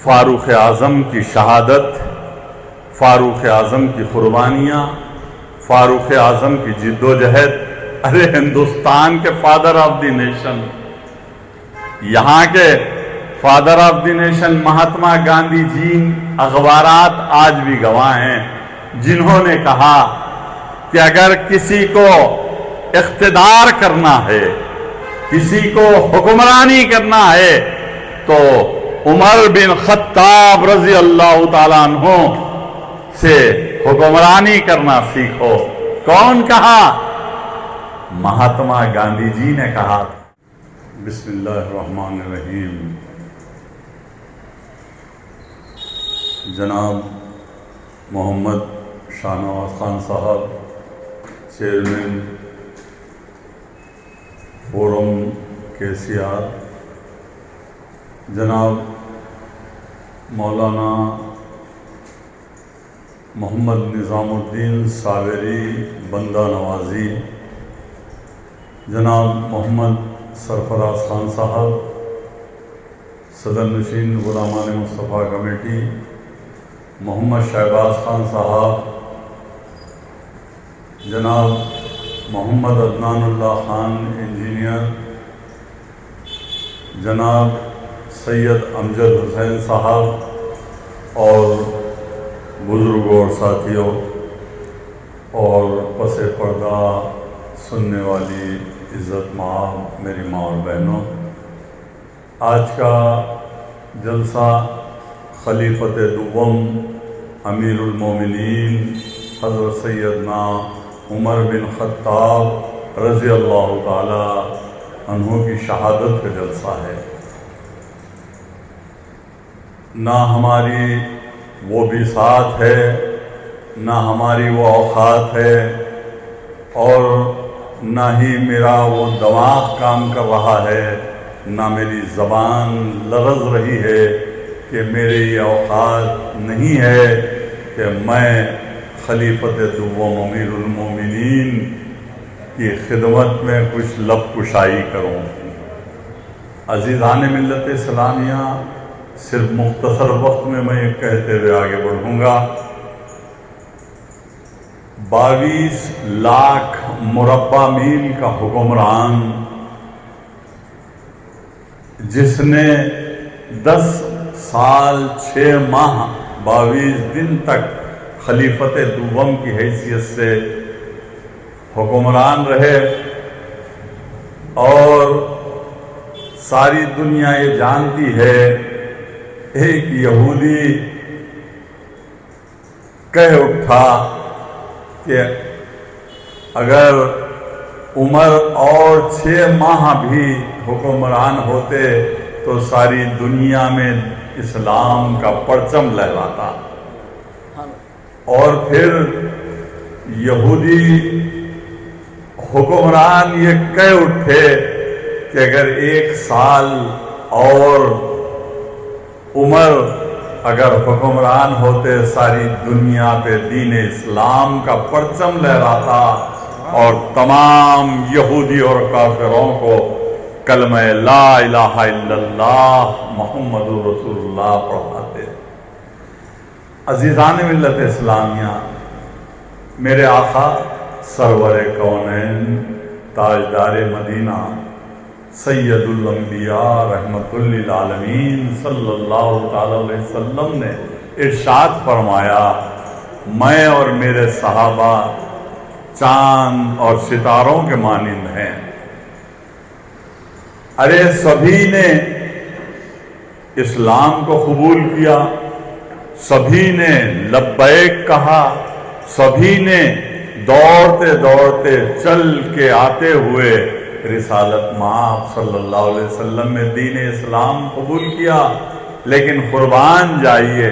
فاروق اعظم کی شہادت، فاروق اعظم کی قربانیاں، فاروق اعظم کی جد و جہد. ارے ہندوستان کے فادر آف دی نیشن، یہاں کے father of the nation Mahatma Gandhi ji, اخبارات آج بھی گواہ ہیں، جنہوں نے کہا کہ اگر کسی کو اقتدار کرنا ہے، کسی کو حکمرانی کرنا ہے تو عمر بن خطاب رضی اللہ تعالیٰ عنہ سے حکمرانی کرنا سیکھو. کون کہا؟ مہاتما گاندھی جی نے کہا. بسم اللہ الرحمن الرحیم. جناب محمد شاہ نواز خان صاحب، چیئرمین فورم KCR، جناب مولانا محمد نظام الدین صابری بندہ نوازی، جناب محمد سرفراز خان صاحب، صدر نشین غلامان مصطفیٰ کمیٹی، محمد شہباز خان صاحب، جناب محمد عدنان اللہ خان انجینئر، جناب سید امجد حسین صاحب، اور بزرگوں اور ساتھیوں اور پس پردہ سننے والی عزت مآب میری ماں اور بہنوں، آج کا جلسہ خلیفۃ دوم امیر المومنین حضرت سیدنا عمر بن خطاب رضی اللہ تعالی عنہ کی شہادت کا جلسہ ہے. نہ ہماری وہ بساط ہے، نہ ہماری وہ اوقات ہے، اور نہ ہی میرا وہ دماغ کام کر رہا ہے، نہ میری زبان لرز رہی ہے کہ میرے یہ اوقات نہیں ہے کہ میں خلیفۃ دوم امیر المومنین کی خدمت میں کچھ لب کشائی کروں. عزیزان ملت اسلامیہ، صرف مختصر وقت میں کہتے ہوئے آگے بڑھوں گا. 22 لاکھ مربع میل کا حکمران، جس نے 10 سال 6 ماہ 22 دن تک خلیفۃ دوم کی حیثیت سے حکمران رہے، اور ساری دنیا یہ جانتی ہے، ایک یہودی کہہ اٹھا کہ اگر عمر اور 6 ماہ بھی حکمران ہوتے تو ساری دنیا میں اسلام کا پرچم لہراتا. اور پھر یہودی حکمران یہ کہہ اٹھے کہ اگر 1 سال اور عمر اگر حکمران ہوتے ساری دنیا پہ دین اسلام کا پرچم لہراتا اور تمام یہودی اور کافروں کو کلمہ لا الہ الا اللہ محمد رسول اللہ پڑھاتے. عزیزان ملت اسلامیہ، میرے آقا سرور کونین تاجدار مدینہ سید الانبیاء رحمت للعالمین صلی اللہ تعالی علیہ وسلم نے ارشاد فرمایا، میں اور میرے صحابہ چاند اور ستاروں کے مانند ہیں. ارے سبھی نے اسلام کو قبول کیا، سبھی نے لبیک کہا، سبھی نے دوڑتے دوڑتے چل کے آتے ہوئے رسالت مآب صلی اللہ علیہ وسلم میں دین اسلام قبول کیا. لیکن قربان جائیے،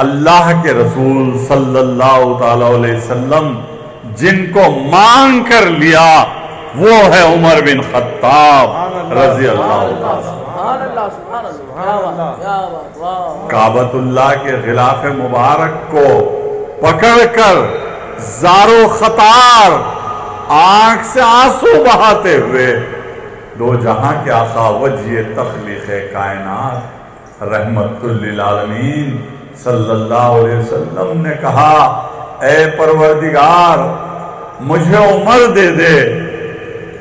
اللہ کے رسول صلی اللہ تعالی علیہ وسلم جن کو مانگ کر لیا وہ ہے عمر بن خطاب رضی اللہ تعالی. کعبۃ اللہ کے غلاف مبارک کو پکڑ کر زارو خطار آنکھ سے آنسو بہاتے ہوئے دو جہاں کے آقا وجہ تخلیق کائنات رحمت للعالمین صلی اللہ علیہ وسلم نے کہا اے پروردگار مجھے عمر دے دے،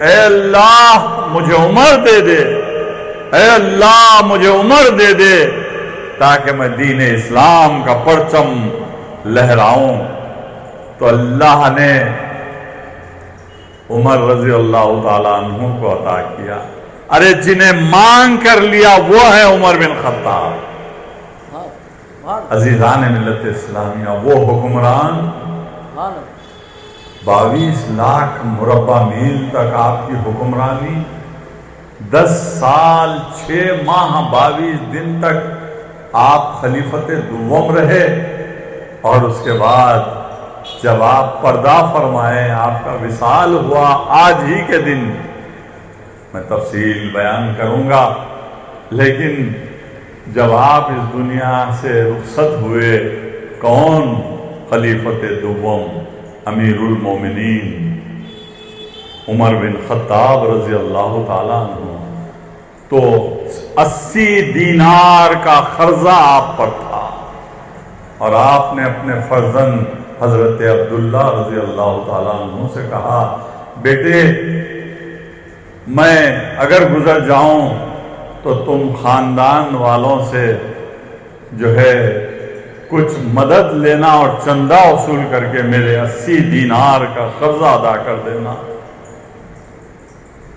اے اللہ مجھے عمر دے دے، اے اللہ مجھے عمر دے دے تاکہ میں دین اسلام کا پرچم لہراؤں۔ تو اللہ نے عمر رضی اللہ تعالیٰ عنہ کو عطا کیا۔ ارے جنہیں مانگ کر لیا وہ ہے عمر بن خطاب۔ عزیزان ملت اسلامیہ، وہ حکمران 22 لاکھ مربع میل تک آپ کی حکمرانی، 10 سال 6 ماہ 22 دن تک آپ خلیفت دوم رہے، اور اس کے بعد جب آپ پردہ فرمائے، آپ کا وصال ہوا آج ہی کے دن، میں تفصیل بیان کروں گا، لیکن جب آپ اس دنیا سے رخصت ہوئے، کون خلیفت دوم امیر المومنین عمر بن خطاب رضی اللہ تعالیٰ عنہ، تو 80 دینار کا قرضہ آپ پر تھا، اور آپ نے اپنے فرزند حضرت عبداللہ رضی اللہ تعالیٰ عنہ سے کہا بیٹے میں اگر گزر جاؤں تو تم خاندان والوں سے جو ہے کچھ مدد لینا اور چندہ وصول کر کے میرے 80 دینار کا قرضہ ادا کر دینا۔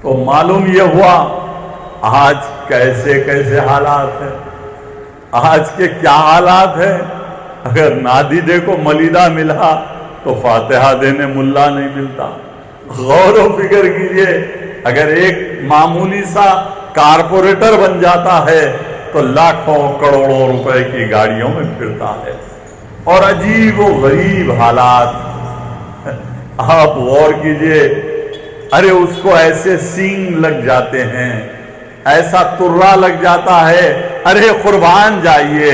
تو معلوم یہ ہوا آج کیسے کیسے حالات ہیں، آج کے کیا حالات ہیں۔ اگر نادیدے کو ملیدہ ملا تو فاتحہ دینے ملا نہیں ملتا۔ غور و فکر کیجئے، اگر ایک معمولی سا کارپوریٹر بن جاتا ہے تو لاکھوں کروڑوں روپے کی گاڑیوں میں پھرتا ہے، اور عجیب و غریب حالات۔ آپ غور کیجئے، ارے اس کو ایسے سینگ لگ جاتے ہیں، ایسا ترا لگ جاتا ہے، ارے قربان جائیے۔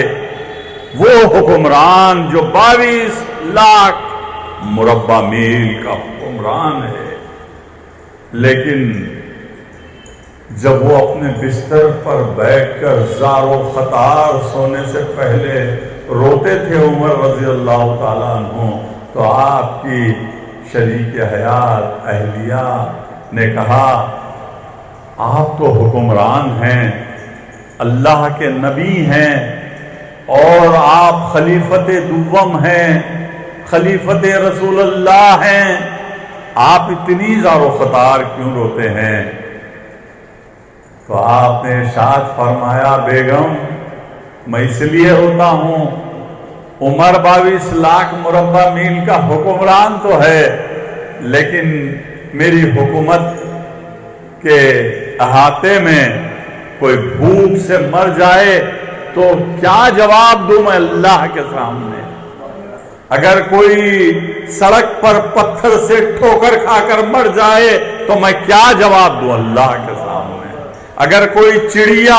وہ حکمران جو 22 لاکھ مربع میل کا حکمران ہے، لیکن جب وہ اپنے بستر پر بیٹھ کر زار و خطار سونے سے پہلے روتے تھے عمر رضی اللہ تعالیٰ عنہ، تو آپ کی شریک حیات اہلیہ نے کہا آپ تو حکمران ہیں، اللہ کے نبی ہیں، اور آپ خلیفت دوم ہیں، خلیفت رسول اللہ ہیں، آپ اتنی زار و خطار کیوں روتے ہیں؟ تو آپ نے ارشاد فرمایا بیگم میں اس لیے ہوتا ہوں، عمر 22 لاکھ مربع میل کا حکمران تو ہے، لیکن میری حکومت کے احاطے میں کوئی بھوک سے مر جائے تو کیا جواب دوں میں اللہ کے سامنے؟ اگر کوئی سڑک پر پتھر سے ٹھوکر کھا کر مر جائے تو میں کیا جواب دوں اللہ کے سامنے؟ اگر کوئی چڑیا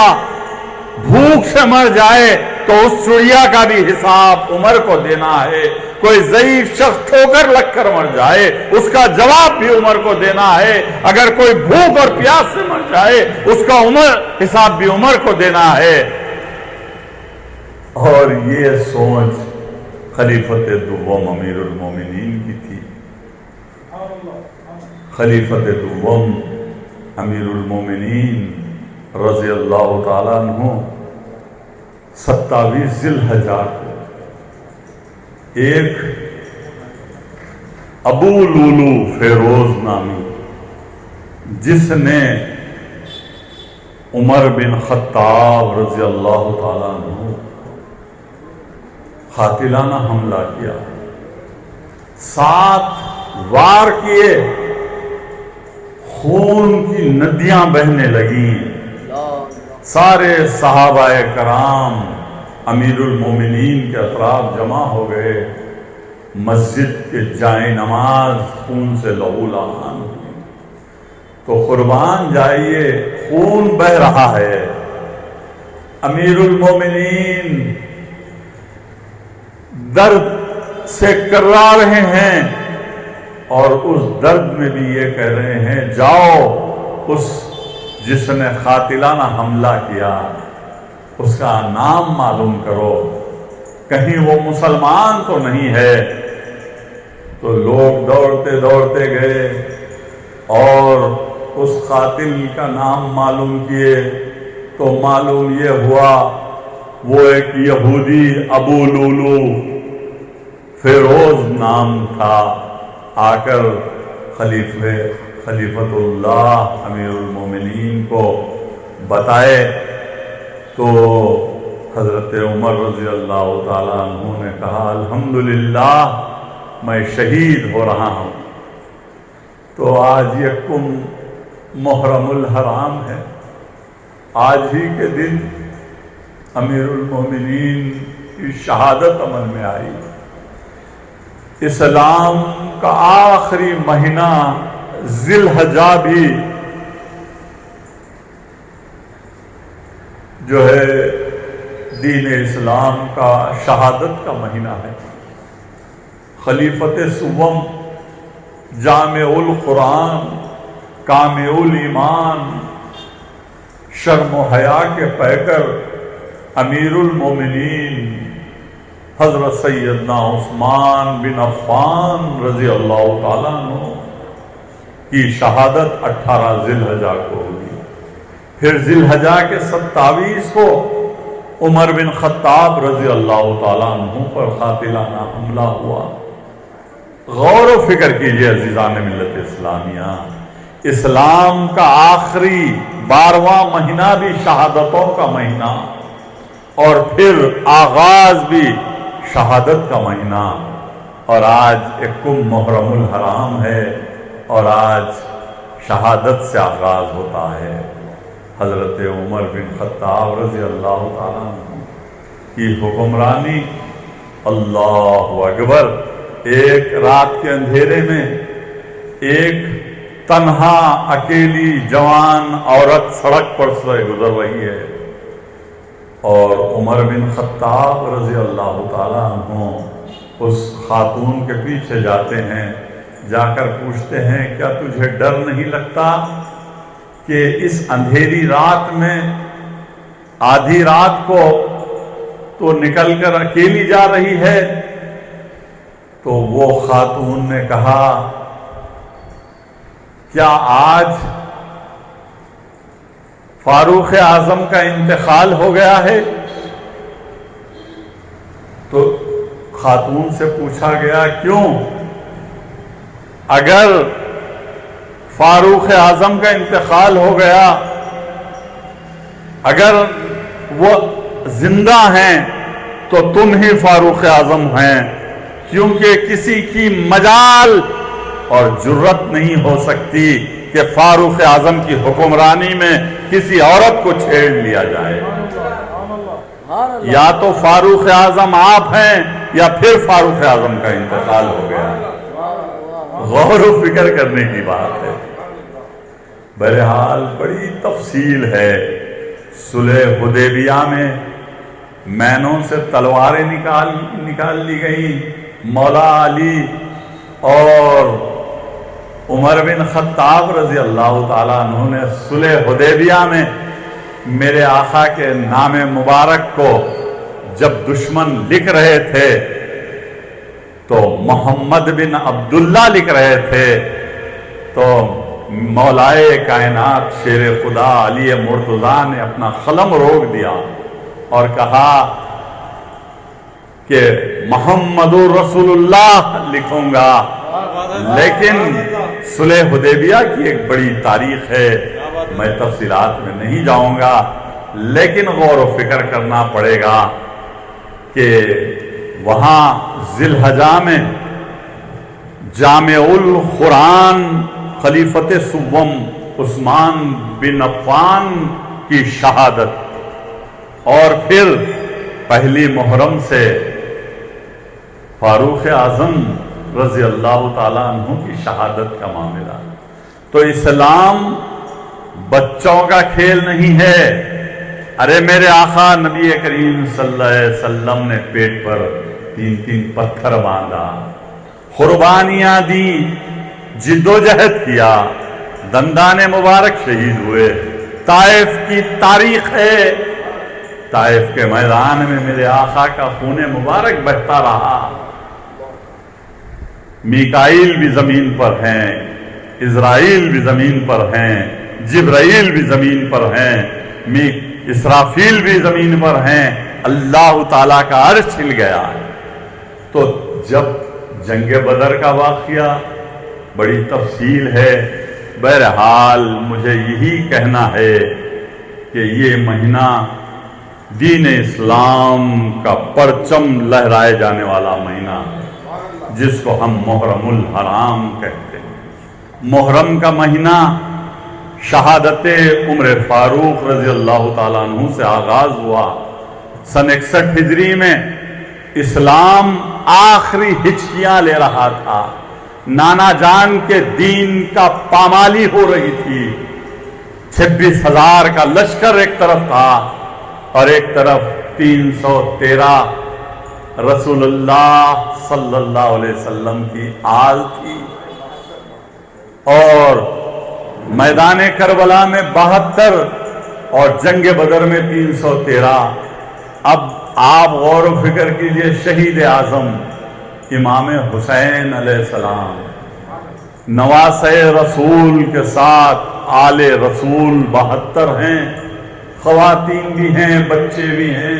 بھوک سے مر جائے تو اس چڑیا کا بھی حساب عمر کو دینا ہے۔ کوئی ضعیف شخص ٹھوکر لگ کر مر جائے اس کا جواب بھی عمر کو دینا ہے۔ اگر کوئی بھوک اور پیاس سے مر جائے اس کا حساب بھی عمر کو دینا ہے۔ اور یہ سوچ خلیفت دوم امیر المومنین کی تھی۔ خلیفت دوم امیر المومنین رضی اللہ تعالیٰ عنہ 27 ذی الحجہ کو ایک ابو لولو فیروز نامی، جس نے عمر بن خطاب رضی اللہ تعالیٰ عنہ قاتلانہ حملہ کیا، 7 وار کیے، خون کی ندیاں بہنے لگیں، سارے صحابہ کرام امیر المومنین کے اطراف جمع ہو گئے، مسجد کے جائے نماز خون سے لہولہان ہوئی۔ تو قربان جائیے، خون بہ رہا ہے، امیر المومنین درد سے کرا رہے ہیں، اور اس درد میں بھی یہ کہہ رہے ہیں جاؤ اس جس نے قاتلانہ حملہ کیا اس کا نام معلوم کرو، کہیں وہ مسلمان تو نہیں ہے۔ تو لوگ دوڑتے دوڑتے گئے اور اس قاتل کا نام معلوم کیے، تو معلوم یہ ہوا وہ ایک یہودی ابو لولو فیروز نام تھا۔ آ کر خلیفۃ اللہ امیر المومنین کو بتائے تو حضرت عمر رضی اللہ تعالیٰ عنہ نے کہا الحمدللہ میں شہید ہو رہا ہوں۔ تو آج یکم محرم الحرام ہے، آج ہی کے دن امیر المومنین کی شہادت عمل میں آئی۔ اسلام کا آخری مہینہ ذی الحجہ بھی جو ہے دین اسلام کا شہادت کا مہینہ ہے۔ خلیفت سوم، جامع القرآن، کامع الایمان، شرم و حیا کے پیکر امیر المومنین حضرت سیدنا عثمان بن عفان رضی اللہ تعالیٰ عنہ کی شہادت 18 ذی الحجہ کو ہوئی۔ پھر ذی الحجہ کے 27 کو عمر بن خطاب رضی اللہ تعالیٰ عنہ پر قاتلانہ حملہ ہوا۔ غور و فکر کیجئے عزیزان ملت اسلامیہ، اسلام کا آخری 12واں مہینہ بھی شہادتوں کا مہینہ، اور پھر آغاز بھی شہادت کا مہینہ، اور آج یکم محرم الحرام ہے اور آج شہادت سے آغاز ہوتا ہے۔ حضرت عمر بن خطاب رضی اللہ تعالیٰ عنہ کی حکمرانی، اللہ اکبر، ایک رات کے اندھیرے میں ایک تنہا اکیلی جوان عورت سڑک پر سے گزر رہی ہے، اور عمر بن خطاب رضی اللہ تعالیٰ عنہ اس خاتون کے پیچھے جاتے ہیں، جا کر پوچھتے ہیں کیا تجھے ڈر نہیں لگتا کہ اس اندھیری رات میں آدھی رات کو تو نکل کر اکیلی جا رہی ہے؟ تو وہ خاتون نے کہا کیا آج فاروق اعظم کا انتقال ہو گیا ہے؟ تو خاتون سے پوچھا گیا کیوں؟ اگر فاروق اعظم کا انتقال ہو گیا، اگر وہ زندہ ہیں تو تم ہی فاروق اعظم ہیں، کیونکہ کسی کی مجال اور جرت نہیں ہو سکتی کہ فاروق اعظم کی حکمرانی میں کسی عورت کو چھیڑ لیا جائے۔ یا تو فاروق اعظم آپ ہیں یا پھر فاروق اعظم کا انتقال ہو گیا۔ غور و فکر کرنے کی بات ہے۔ بہرحال بڑی تفصیل ہے۔ صلح حدیبیہ میں مینوں سے تلواریں نکال لی گئیں۔ مولا علی اور عمر بن خطاب رضی اللہ تعالیٰ عنہ نے صلح حدیبیہ میں میرے آقا کے نام مبارک کو جب دشمن لکھ رہے تھے تو محمد بن عبداللہ لکھ رہے تھے، تو مولائے کائنات شیر خدا علی مرتضیٰ نے اپنا قلم روک دیا اور کہا کہ محمد رسول اللہ لکھوں گا۔ لیکن صلح حدیبیہ کی ایک بڑی تاریخ ہے، میں تفصیلات میں نہیں جاؤں گا، لیکن غور و فکر کرنا پڑے گا کہ وہاں ذی الحجہ میں جامع القرآن خلیفت سوم عثمان بن عفان کی شہادت، اور پھر پہلی محرم سے فاروق اعظم رضی اللہ تعالیٰ عنہ کی شہادت کا معاملہ۔ تو اسلام بچوں کا کھیل نہیں ہے۔ ارے میرے آقا نبی کریم صلی اللہ علیہ وسلم نے پیٹ پر 3 پتھر باندھا، قربانیاں دی، جد و جہد کیا، دندان مبارک شہید ہوئے۔ طائف کی تاریخ ہے، طائف کے میدان میں میرے آقا کا خون مبارک بہتا رہا. میکائیل بھی زمین پر ہیں، اسرائیل بھی زمین پر ہیں، جبرائیل بھی زمین پر ہیں، اسرافیل بھی زمین پر ہیں. اللہ تعالیٰ کا عرش ہل گیا. تو جب جنگ بدر کا واقعہ بڑی تفصیل ہے، بہرحال مجھے یہی کہنا ہے کہ یہ مہینہ دین اسلام کا پرچم لہرائے جانے والا مہینہ، جس کو ہم محرم الحرام کہتے ہیں. محرم کا مہینہ شہادت عمر فاروق رضی اللہ تعالیٰ عنہ سے آغاز ہوا. سن 61 ہجری میں اسلام آخری ہچکیاں لے رہا تھا. نانا جان کے دین کا پامالی ہو رہی تھی. 26,000 کا لشکر ایک طرف تھا اور ایک طرف 313 رسول اللہ صلی اللہ علیہ وسلم کی آل تھی. اور میدان کربلا میں 72 اور جنگ بدر میں 313. اب آپ غور و فکر کیجئے، شہید اعظم امام حسین علیہ السلام نواسہ رسول کے ساتھ آل رسول 72 ہیں. خواتین بھی ہیں، بچے بھی ہیں،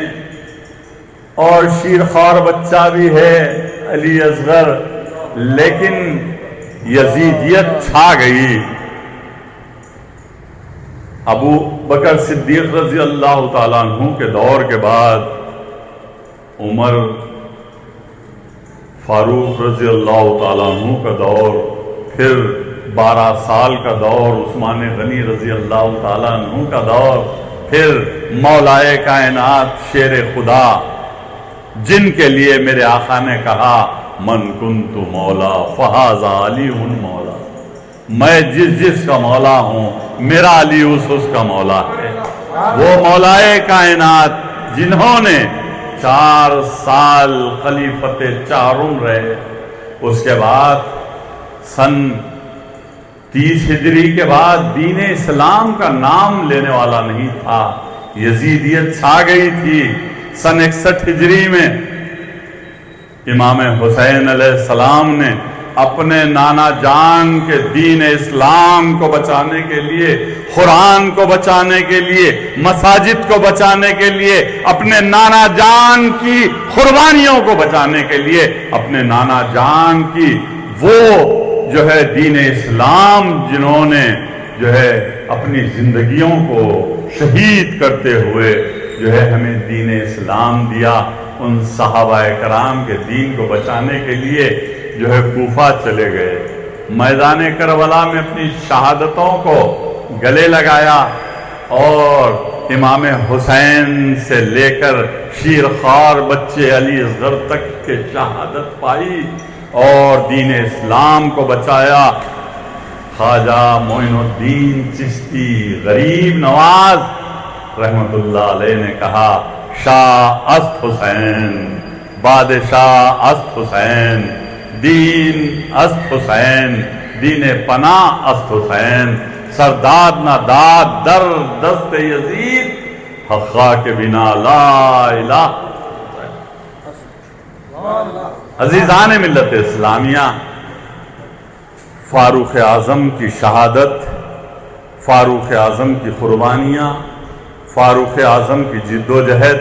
اور شیرخوار بچہ بھی ہے علی اصغر. لیکن یزیدیت چھا گئی. ابو بکر صدیق رضی اللہ تعالیٰ عنہ کے دور کے بعد عمر فاروق رضی اللہ تعالیٰ عنہ کا دور، پھر 12 سال کا دور عثمان غنی رضی اللہ تعالیٰ عنہ کا دور، پھر مولائے کائنات شیر خدا، جن کے لیے میرے آقا نے کہا من کنت مولا فہذا علی مولا، میں جس کا مولا ہوں میرا علی اس کا مولا ہے. وہ مولائے کائنات جنہوں نے 4 سال خلیفت چارم رہے. اس کے بعد سن 30 ہجری کے بعد دین اسلام کا نام لینے والا نہیں تھا. یزیدیت چھا گئی تھی. سن 61 ہجری میں امام حسین علیہ السلام نے اپنے نانا جان کے دین اسلام کو بچانے کے لیے، قرآن کو بچانے کے لیے، مساجد کو بچانے کے لیے، اپنے نانا جان کی قربانیوں کو بچانے کے لیے، اپنے نانا جان کی وہ جو ہے دین اسلام جنہوں نے جو ہے اپنی زندگیوں کو شہید کرتے ہوئے جو ہے ہمیں دین اسلام دیا، ان صحابہ کرام کے دین کو بچانے کے لیے جو ہے کوفہ چلے گئے. میدان کربلا میں اپنی شہادتوں کو گلے لگایا اور امام حسین سے لے کر شیرخوار بچے علی اصغر تک کے شہادت پائی اور دین اسلام کو بچایا. خواجہ معین الدین چشتی غریب نواز رحمت اللہ علیہ نے کہا شاہ است حسین، بادشاہ است حسین، دین است حسین، دین پناہ است حسین، سرداد نہ داد در دست یزید، حقا کے بنا لا الہ. عزیزان ملت اسلامیہ، فاروق اعظم کی شہادت، فاروق اعظم کی قربانیاں، فاروق اعظم کی جد و جہد،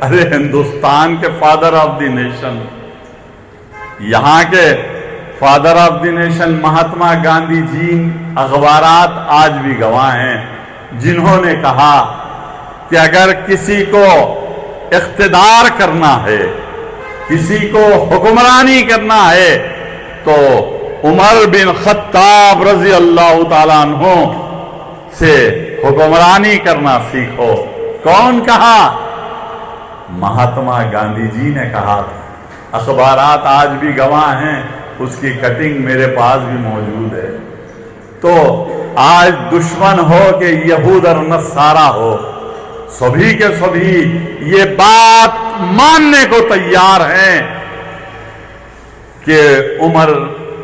ارے ہندوستان کے فادر آف دی نیشن، یہاں کے father of the nation Mahatma Gandhi ji اخبارات آج بھی گواہ ہیں، جنہوں نے کہا کہ اگر کسی کو اقتدار کرنا ہے، کسی کو حکمرانی کرنا ہے تو عمر بن خطاب رضی اللہ تعالیٰ عنہ سے حکمرانی کرنا سیکھو. کون کہا؟ مہاتما گاندھی جی نے کہا تھا. اخبارات آج بھی گواہ ہیں، اس کی کٹنگ میرے پاس بھی موجود ہے. تو آج دشمن ہو کہ یہود اور نصارہ ہو، سبھی کے سبھی یہ بات ماننے کو تیار ہیں کہ عمر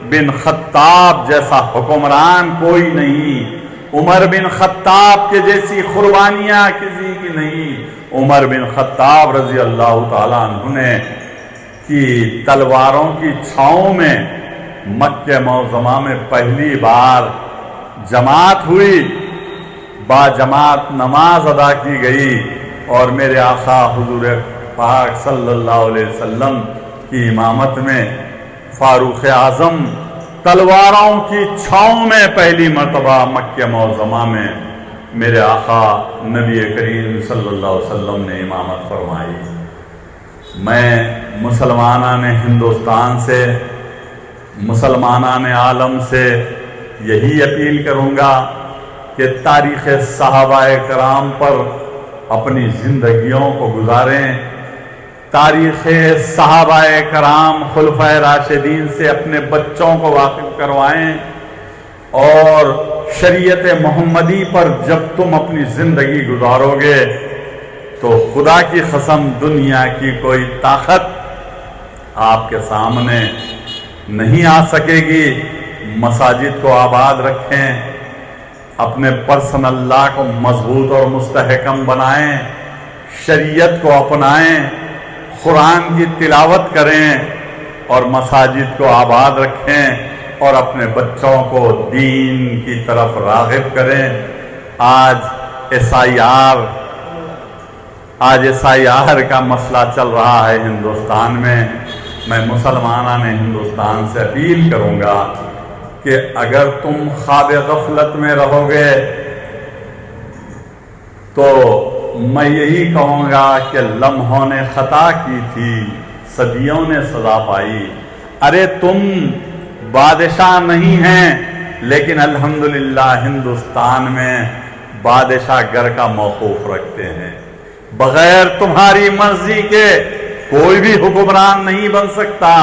بن خطاب جیسا حکمران کوئی نہیں، عمر بن خطاب کے جیسی قربانیاں کسی کی نہیں، عمر بن خطاب رضی اللہ تعالیٰ عنہ نے کی تلواروں کی چھاؤں میں مکہ معظمہ میں پہلی بار جماعت ہوئی، با جماعت نماز ادا کی گئی، اور میرے آقا حضور پاک صلی اللہ علیہ وسلم کی امامت میں فاروق اعظم تلواروں کی چھاؤں میں پہلی مرتبہ مکہ معظمہ میں میرے آقا نبی کریم صلی اللہ علیہ وسلم نے امامت فرمائی۔ میں مسلمانان ہندوستان سے، مسلمانان عالم سے یہی اپیل کروں گا کہ تاریخ صحابہ کرام پر اپنی زندگیوں کو گزاریں، تاریخ صحابہ کرام خلفائے راشدین سے اپنے بچوں کو واقف کروائیں، اور شریعت محمدی پر جب تم اپنی زندگی گزارو گے تو خدا کی قسم دنیا کی کوئی طاقت آپ کے سامنے نہیں آ سکے گی۔ مساجد کو آباد رکھیں، اپنے پرسنل لا کو مضبوط اور مستحکم بنائیں، شریعت کو اپنائیں، قرآن کی تلاوت کریں اور مساجد کو آباد رکھیں، اور اپنے بچوں کو دین کی طرف راغب کریں۔ آج ایس آئی آر کا مسئلہ چل رہا ہے ہندوستان میں مسلمانان ہندوستان سے اپیل کروں گا کہ اگر تم خواب غفلت میں رہو گے تو میں یہی کہوں گا کہ لمحوں نے خطا کی تھی، صدیوں نے سزا پائی۔ ارے تم بادشاہ نہیں ہیں، لیکن الحمدللہ ہندوستان میں بادشاہ گر کا موقوف رکھتے ہیں۔ بغیر تمہاری مرضی کے کوئی بھی حکمران نہیں بن سکتا،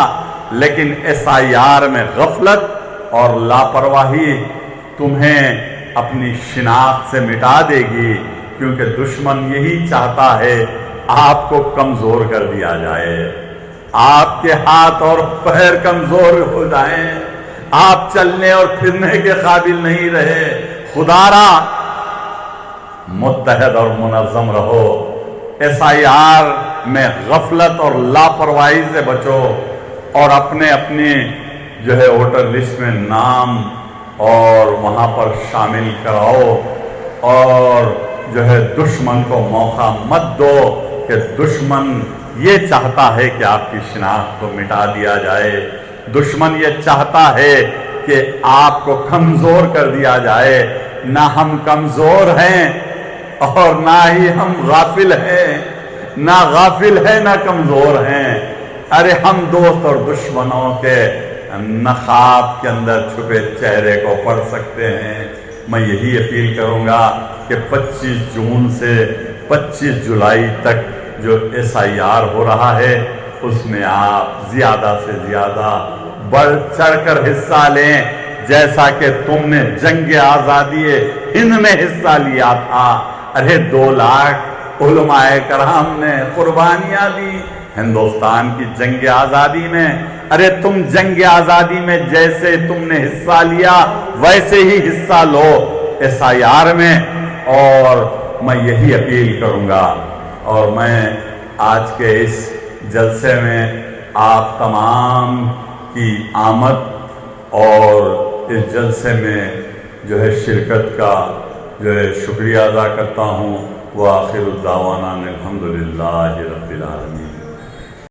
لیکن ایس آئی آر میں غفلت اور لاپرواہی تمہیں اپنی شناخت سے مٹا دے گی، کیونکہ دشمن یہی چاہتا ہے آپ کو کمزور کر دیا جائے، آپ کے ہاتھ اور پیر کمزور ہو جائیں، آپ چلنے اور پھرنے کے قابل نہیں رہے۔ خدارا متحد اور منظم رہو، ایس آئی آر میں غفلت اور لاپرواہی سے بچو، اور اپنی جو ہے ووٹر لسٹ میں نام اور وہاں پر شامل کراؤ، اور جو ہے دشمن کو موقع مت دو کہ دشمن یہ چاہتا ہے کہ آپ کی شناخت کو مٹا دیا جائے، دشمن یہ چاہتا ہے کہ آپ کو کمزور کر دیا جائے۔ نہ ہم کمزور ہیں اور نہ ہی ہم غافل ہیں، نہ غافل ہے نہ کمزور ہیں۔ ارے ہم دوست اور دشمنوں کے نقاب کے اندر چھپے چہرے کو پڑھ سکتے ہیں۔ میں یہی اپیل کروں گا کہ 25 جون سے 25 جولائی تک جو ایس آئی آر ہو رہا ہے اس میں آپ زیادہ سے زیادہ بڑھ چڑھ کر حصہ لیں، جیسا کہ تم نے جنگ آزادی ہند میں حصہ لیا تھا۔ ارے 2 لاکھ علماء کرام نے قربانیاں دی ہندوستان کی جنگ آزادی میں۔ ارے تم جنگ آزادی میں جیسے تم نے حصہ لیا ویسے ہی حصہ لو ایس آئی آر میں، اور میں یہی اپیل کروں گا۔ اور میں آج کے اس جلسے میں آپ تمام کی آمد اور اس جلسے میں جو ہے شرکت کا جو ہے شکریہ ادا کرتا ہوں۔ وآخر الدعوانا الحمدللہ رب العالمین۔